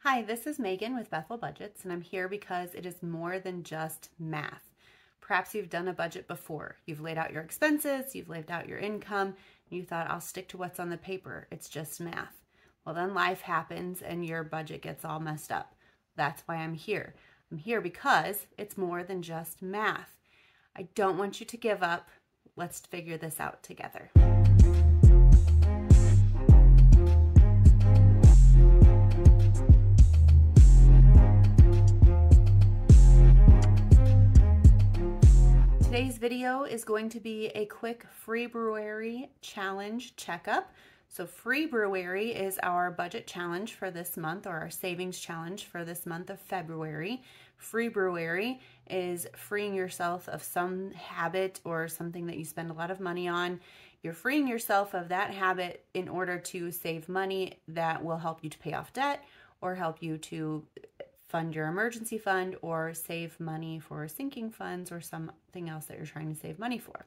Hi, this is Megan with Bethel Budgets, and I'm here because it is more than just math. Perhaps you've done a budget before. You've laid out your expenses, you've laid out your income, and you thought, I'll stick to what's on the paper. It's just math. Well, then life happens and your budget gets all messed up. That's why I'm here. I'm here because it's more than just math. I don't want you to give up. Let's figure this out together. Today's video is going to be a quick FREEbruary challenge checkup. So FREEbruary is our budget challenge for this month, or our savings challenge for this month of February. FREEbruary is freeing yourself of some habit or something that you spend a lot of money on. You're freeing yourself of that habit in order to save money that will help you to pay off debt or help you to fund your emergency fund or save money for sinking funds or something else that you're trying to save money for.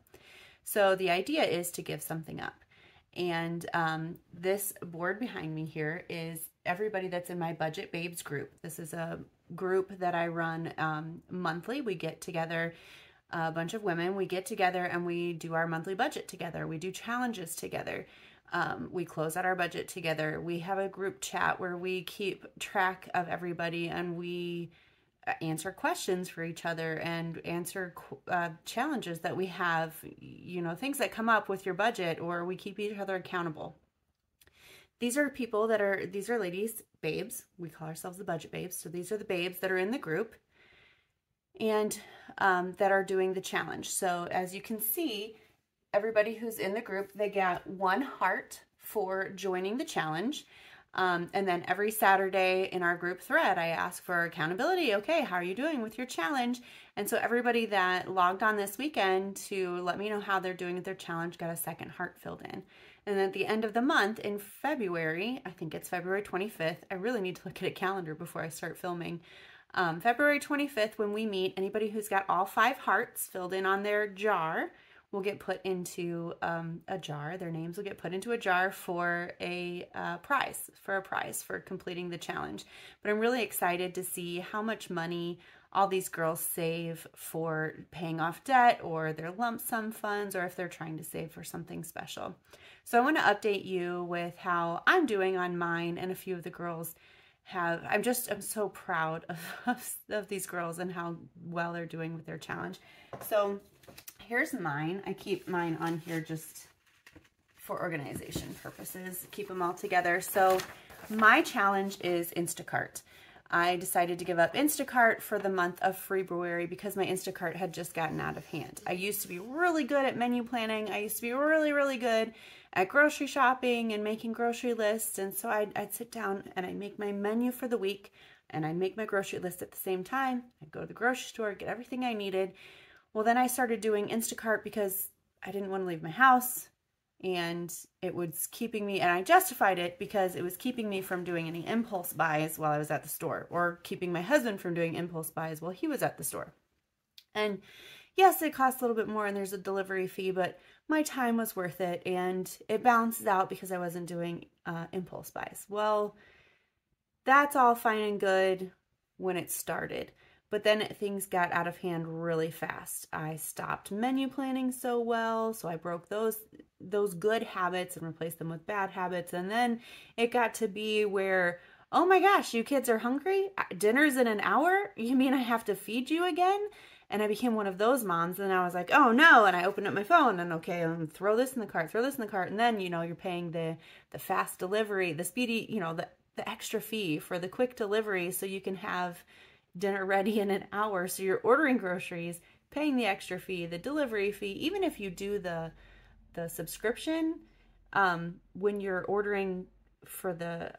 So the idea is to give something up. And this board behind me here is everybody that's in my Budget Babes group. This is a group that I run monthly. We get together, a bunch of women, we get together and we do our monthly budget together. We do challenges together. We close out our budget together. We have a group chat where we keep track of everybody and we answer questions for each other and answer challenges that we have, things that come up with your budget, or we keep each other accountable. These are ladies, babes. We call ourselves the Budget Babes. So these are the babes that are in the group and that are doing the challenge. So as you can see, everybody who's in the group, they got 1 heart for joining the challenge. And then every Saturday in our group thread, I ask for accountability. Okay, how are you doing with your challenge? And so everybody that logged on this weekend to let me know how they're doing with their challenge got a 2nd heart filled in. And then at the end of the month in February, I think it's February 25th. I really need to look at a calendar before I start filming. February 25th, when we meet, anybody who's got all 5 hearts filled in on their jar will get put into a jar. Their names will get put into a jar for a prize for completing the challenge. But I'm really excited to see how much money all these girls save for paying off debt or their lump sum funds, or if they're trying to save for something special. So I want to update you with how I'm doing on mine, and a few of the girls have. I'm so proud of these girls and how well they're doing with their challenge. So here's mine. I keep mine on here just for organization purposes, keep them all together. So my challenge is Instacart. I decided to give up Instacart for the month of FREEbruary because my Instacart had just gotten out of hand. I used to be really good at menu planning. I used to be really, really good at grocery shopping and making grocery lists. And so I'd sit down and I'd make my menu for the week and I'd make my grocery list at the same time. I'd go to the grocery store, get everything I needed. Well, then I started doing Instacart because I didn't want to leave my house, and it was keeping me, and I justified it because it was keeping me from doing any impulse buys while I was at the store, or keeping my husband from doing impulse buys while he was at the store. And yes, it costs a little bit more and there's a delivery fee, but my time was worth it, and it balances out because I wasn't doing impulse buys. Well, that's all fine and good when it started. But then things got out of hand really fast. I stopped menu planning so well, so I broke those good habits and replaced them with bad habits. And then it got to be where, oh my gosh, you kids are hungry? Dinner's in an hour? You mean I have to feed you again? And I became one of those moms, and I was like, oh no, and I opened up my phone, and okay, throw this in the cart, and then, you're paying the fast delivery, the speedy, the extra fee for the quick delivery so you can have dinner ready in an hour. So you're ordering groceries, paying the extra fee, the delivery fee. Even if you do the subscription, when you're ordering for it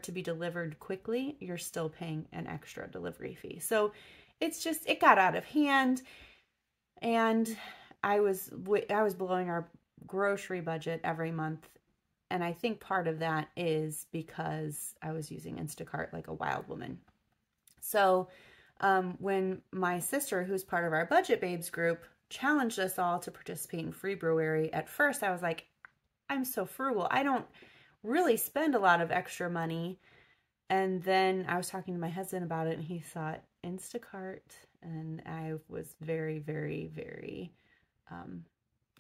to be delivered quickly, you're still paying an extra delivery fee. So it got out of hand, and I was blowing our grocery budget every month. And I think part of that is because I was using Instacart like a wild woman. So when my sister, who's part of our Budget Babes group, challenged us all to participate in FREEbruary, at first I was like, I'm so frugal. I don't really spend a lot of extra money. And then I was talking to my husband about it, and he thought Instacart, and I was very, very, very,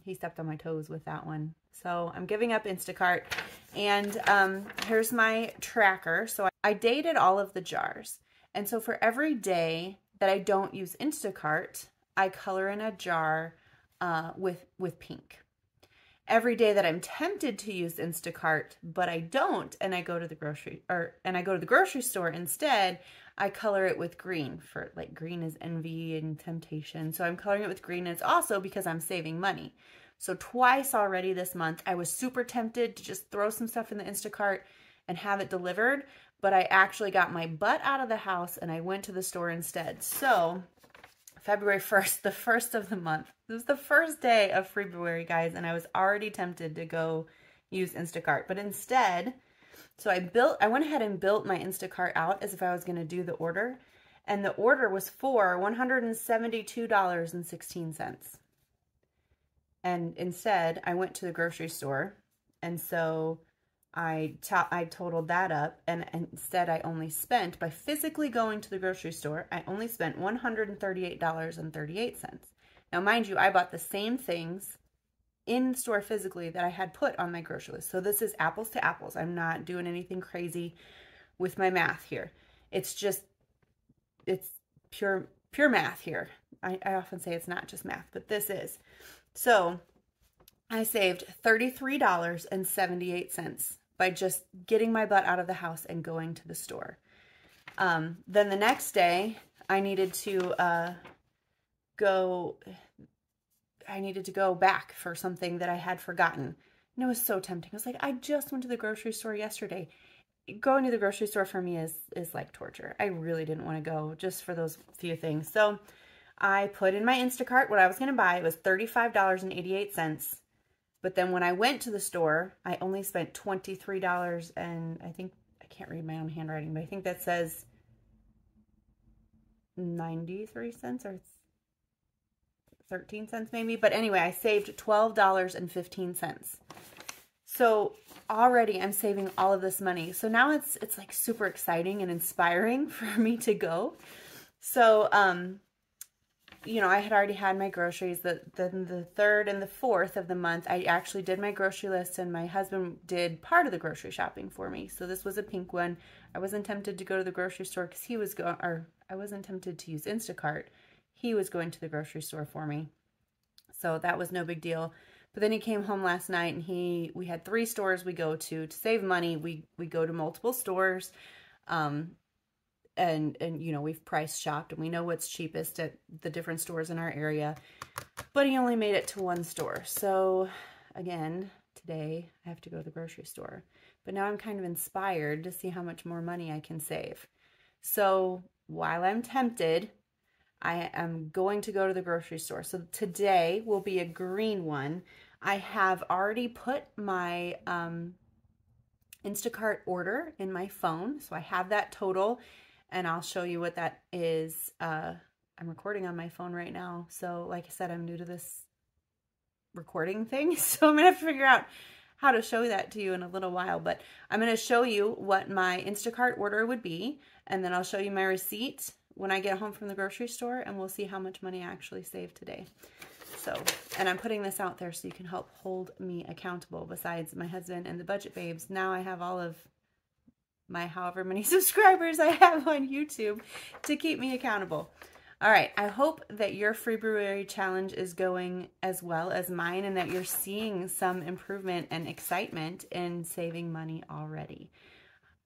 he stepped on my toes with that one. So I'm giving up Instacart, and here's my tracker. So I dated all of the jars, and so for every day that I don't use Instacart, I color in a jar with pink. Every day that I'm tempted to use Instacart, but I don't, and I go to the grocery store instead, I color it with green. For like, green is envy and temptation. So I'm coloring it with green, and it's also because I'm saving money. So twice already this month, I was super tempted to just throw some stuff in the Instacart and have it delivered, but I actually got my butt out of the house and I went to the store instead. So February 1st, the first of the month. This is the first day of FREEbruary, guys, and I was already tempted to go use Instacart. But instead, so I went ahead and built my Instacart out as if I was going to do the order. And the order was for $172.16. And instead, I went to the grocery store, and so I totaled that up, and instead I only spent, by physically going to the grocery store, I only spent $138.38. Now, mind you, I bought the same things in store physically that I had put on my grocery list. So this is apples to apples. I'm not doing anything crazy with my math here. It's pure math here. I often say it's not just math, but this is. So I saved $33.78 by just getting my butt out of the house and going to the store. Then the next day, I needed to go back for something that I had forgotten. And it was so tempting. I was like, I just went to the grocery store yesterday. Going to the grocery store for me is like torture. I really didn't want to go just for those few things. So I put in my Instacart what I was going to buy. It was $35.88. But then when I went to the store, I only spent $23, and I think, I can't read my own handwriting, but I think that says 93 cents or 13 cents maybe. But anyway, I saved $12.15. So already I'm saving all of this money. So now it's like super exciting and inspiring for me to go. So, you know, I had already had my groceries. Then the 3rd and the 4th of the month, I actually did my grocery list, and my husband did part of the grocery shopping for me. So this was a pink one. I wasn't tempted to go to the grocery store because he was going, or I wasn't tempted to use Instacart. He was going to the grocery store for me. So that was no big deal. But then he came home last night, and we had 3 stores we go to save money. We go to multiple stores. And you know, we've price shopped, and we know what's cheapest at the different stores in our area. But he only made it to 1 store. So again, today I have to go to the grocery store. But now I'm kind of inspired to see how much more money I can save. So while I'm tempted, I am going to go to the grocery store. So today will be a green one. I have already put my Instacart order in my phone. So I have that total, and I'll show you what that is. I'm recording on my phone right now. So like I said, I'm new to this recording thing. So I'm going to have to figure out how to show that to you in a little while. But I'm going to show you what my Instacart order would be. And then I'll show you my receipt when I get home from the grocery store, and we'll see how much money I actually saved today. So, and I'm putting this out there so you can help hold me accountable. Besides my husband and the budget babes, now I have all of my however many subscribers I have on YouTube to keep me accountable. All right, I hope that your FREEbruary challenge is going as well as mine, and that you're seeing some improvement and excitement in saving money already.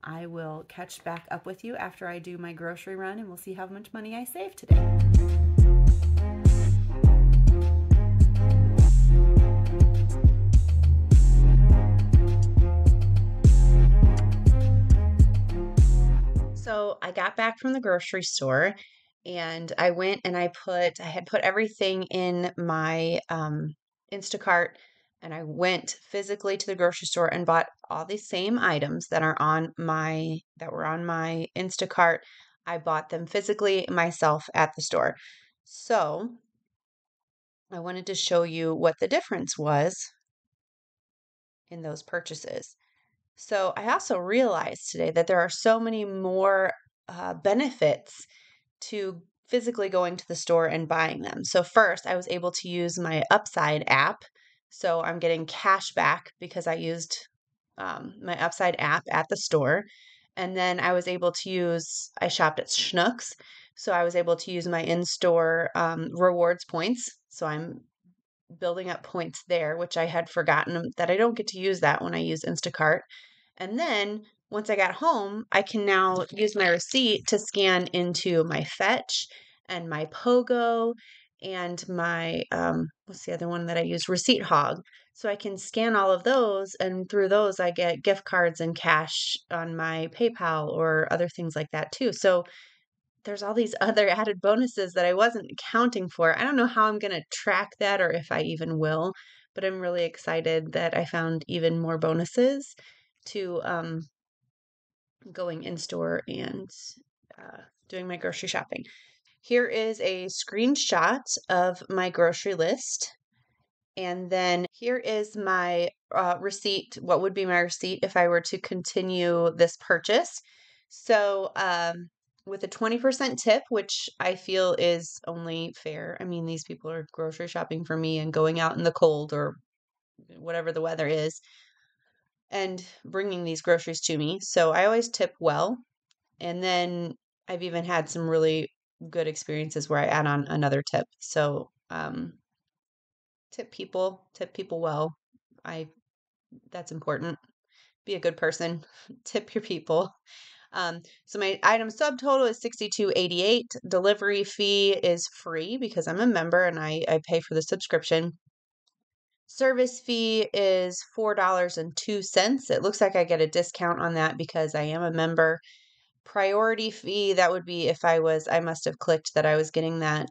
I will catch back up with you after I do my grocery run, and we'll see how much money I saved today. So I got back from the grocery store, and I went and I had put everything in my Instacart, and I went physically to the grocery store and bought all the same items that were on my Instacart. I bought them physically myself at the store. So I wanted to show you what the difference was in those purchases. So I also realized today that there are so many more benefits to physically going to the store and buying them. So first, I was able to use my Upside app. So I'm getting cash back because I used my Upside app at the store. And then I was able to I shopped at Schnucks. So I was able to use my in-store rewards points. So I'm building up points there, which I had forgotten that I don't get to use that when I use Instacart. And then once I got home, I can now use my receipt to scan into my Fetch and my Pogo and my, what's the other one that I use? Receipt Hog. So I can scan all of those, and through those, I get gift cards and cash on my PayPal or other things like that too. So there's all these other added bonuses that I wasn't accounting for. I don't know how I'm going to track that or if I even will, but I'm really excited that I found even more bonuses to going in store and doing my grocery shopping. Here is a screenshot of my grocery list. And then here is my receipt, what would be my receipt if I were to continue this purchase. So with a 20% tip, which I feel is only fair. I mean, these people are grocery shopping for me and going out in the cold or whatever the weather is and bringing these groceries to me. So I always tip well. And then I've even had some really good experiences where I add on another tip. So tip people well. I That's important. Be a good person. Tip your people. So my item subtotal is $62.88. Delivery fee is free because I'm a member and I pay for the subscription. Service fee is $4.02. It looks like I get a discount on that because I am a member. Priority fee, that would be if I must have clicked that I was getting that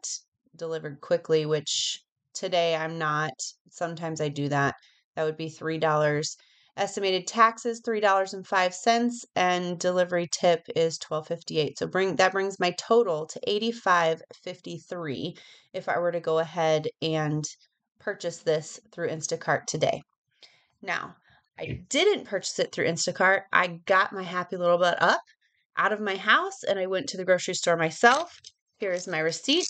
delivered quickly, which today I'm not. Sometimes I do that. That would be $3. Estimated taxes, $3.05, and delivery tip is $12.58. So that brings my total to $85.53 if I were to go ahead and purchase this through Instacart today. Now, I didn't purchase it through Instacart. I got my happy little butt up out of my house and I went to the grocery store myself. Here is my receipt.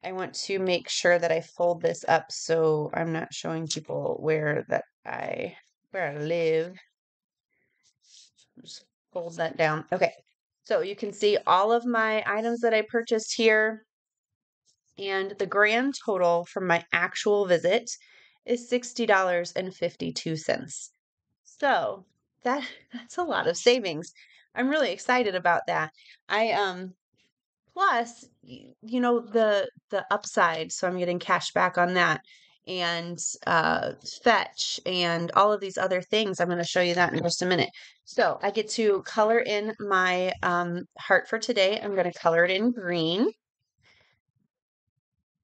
I want to make sure that I fold this up so I'm not showing people where I live. Just fold that down. Okay. So you can see all of my items that I purchased here. And the grand total from my actual visit is $60.52. So that's a lot of savings. I'm really excited about that. Plus, the upside, so I'm getting cash back on that, and Fetch and all of these other things. I'm going to show you that in just a minute. So I get to color in my heart for today. I'm going to color it in green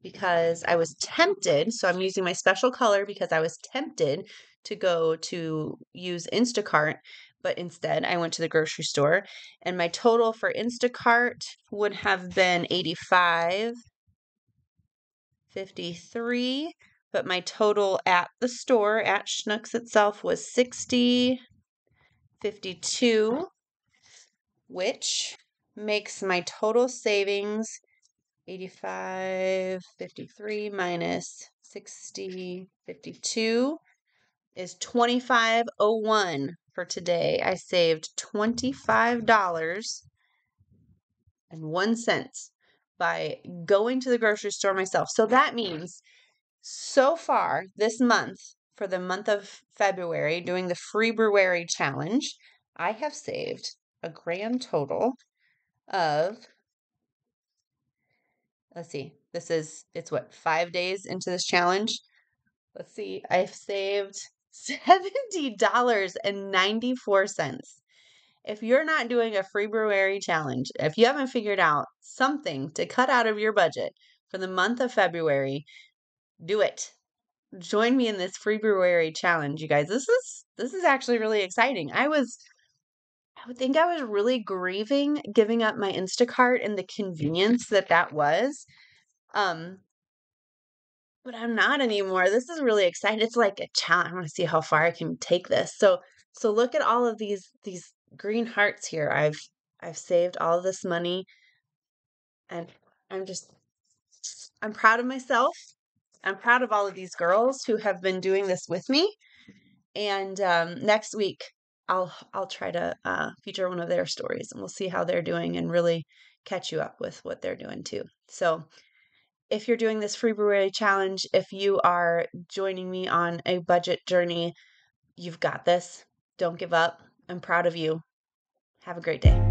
because I was tempted. So I'm using my special color because I was tempted to go to use Instacart, but instead I went to the grocery store and my total for Instacart would have been $85.53, but my total at the store at Schnucks itself was $60.52, which makes my total savings 85.53 minus 60.52 is 25.01 for today. I saved $25.01 by going to the grocery store myself. So that means so far this month, for the month of February, doing the FREEbruary challenge, I have saved a grand total of, let's see, it's what, 5 days into this challenge? Let's see, I've saved $70.94. If you're not doing a FREEbruary challenge, if you haven't figured out something to cut out of your budget for the month of February, do it. Join me in this FREEbruary challenge, you guys. This is actually really exciting. I would think I was really grieving giving up my Instacart and the convenience that was. But I'm not anymore. This is really exciting. It's like a challenge. I want to see how far I can take this. So So look at all of these green hearts here. I've saved all this money, and I'm proud of myself. I'm proud of all of these girls who have been doing this with me. And next week, I'll try to feature one of their stories, and we'll see how they're doing and really catch you up with what they're doing too. So if you're doing this FREEbruary challenge, if you are joining me on a budget journey, you've got this. Don't give up. I'm proud of you. Have a great day.